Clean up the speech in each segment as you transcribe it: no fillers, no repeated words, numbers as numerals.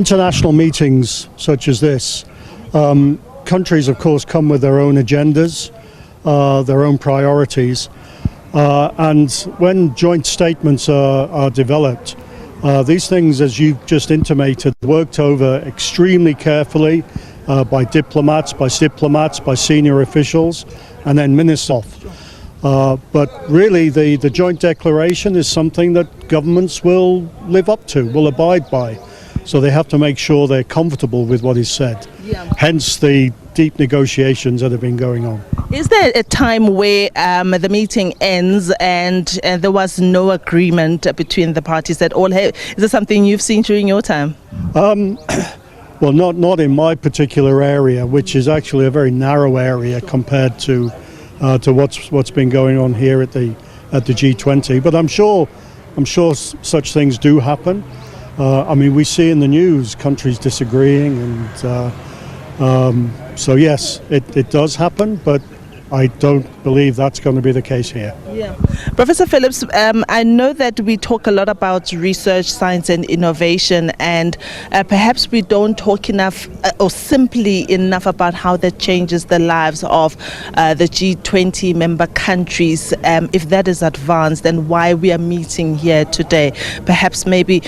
International meetings such as this, countries of course come with their own agendas, their own priorities, and when joint statements are developed, these things, as you've just intimated, worked over extremely carefully by diplomats, by senior officials, and then ministers. But really the joint declaration is something that governments will live up to, will abide by. So they have to make sure they're comfortable with what is said. Yeah. Hence the deep negotiations that have been going on. Is there a time where the meeting ends and there was no agreement between the parties at all? Is this something you've seen during your time? Well, not in my particular area, which is actually a very narrow area compared to what's been going on here at the G20. But I'm sure such things do happen. I mean, we see in the news countries disagreeing, and so yes, it does happen, but I don't believe that's going to be the case here. Yeah. Professor Phillips, I know that we talk a lot about research, science and innovation, and perhaps we don't talk enough or simply enough about how that changes the lives of the G20 member countries. If that is advanced, and why we are meeting here today. Perhaps maybe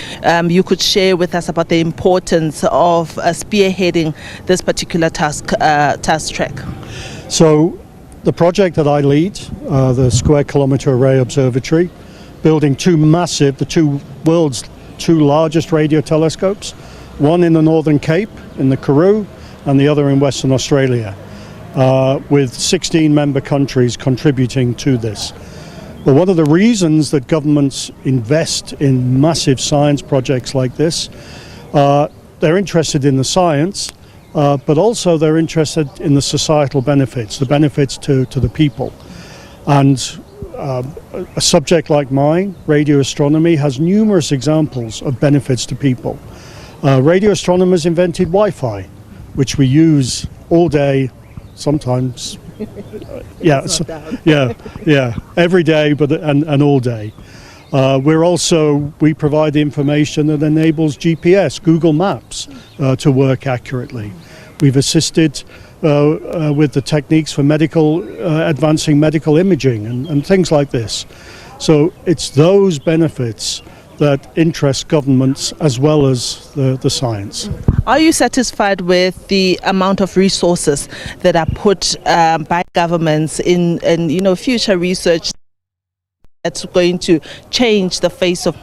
you could share with us about the importance of spearheading this particular task track. So, the project that I lead, the Square Kilometre Array Observatory, building the two world's largest radio telescopes, one in the Northern Cape, in the Karoo, and the other in Western Australia, with 16 member countries contributing to this. But one of the reasons that governments invest in massive science projects like this, they're interested in the science, but also they're interested in the societal benefits, the benefits to the people. And a subject like mine, radio astronomy, has numerous examples of benefits to people. Radio astronomers invented Wi-Fi, which we use all day, sometimes, every day, and all day. We provide the information that enables GPS, Google Maps, to work accurately. We've assisted with the techniques for advancing medical imaging and things like this. So it's those benefits that interest governments as well as the science. Are you satisfied with the amount of resources that are put by governments in future research that's going to change the face of?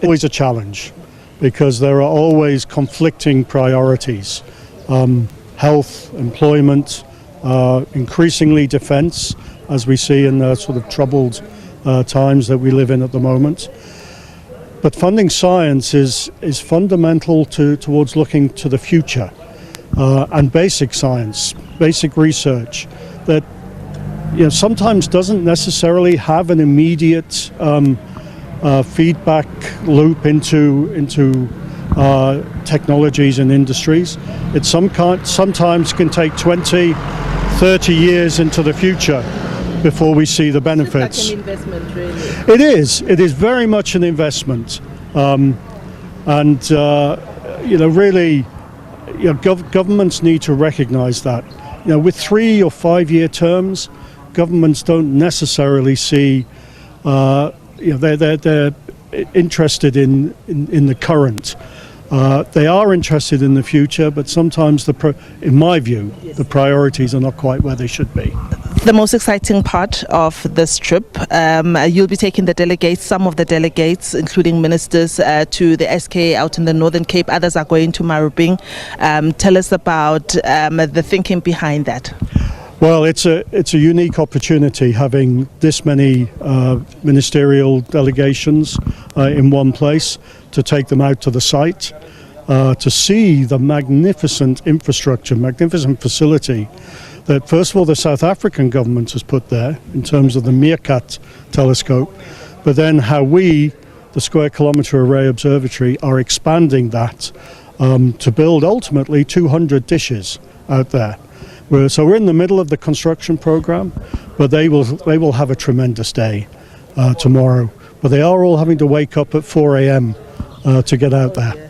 Always a challenge, because there are always conflicting priorities. Health, employment, increasingly defence, as we see in the sort of troubled times that we live in at the moment. But funding science is fundamental towards looking to the future, and basic science, basic research that sometimes doesn't necessarily have an immediate feedback loop into technologies and industries. It sometimes can take 20, 30 years into the future before we see the benefits. It's like an investment, really. It is very much an investment, really, governments need to recognize that. With 3 or 5 year terms, governments don't necessarily see, they're interested in the current. They are interested in the future, but sometimes, in my view, the priorities are not quite where they should be. The most exciting part of this trip, you'll be taking some of the delegates, including ministers, to the SK out in the Northern Cape. Others are going to Marubing. Tell us about the thinking behind that. Well, it's a unique opportunity having this many ministerial delegations in one place, to take them out to the site, to see the magnificent infrastructure, magnificent facility that, first of all, the South African government has put there in terms of the Meerkat telescope, but then how we, the Square Kilometre Array Observatory, are expanding that to build ultimately 200 dishes out there. So we're in the middle of the construction program, but they will have a tremendous day tomorrow. But they are all having to wake up at 4 a.m. To get out there.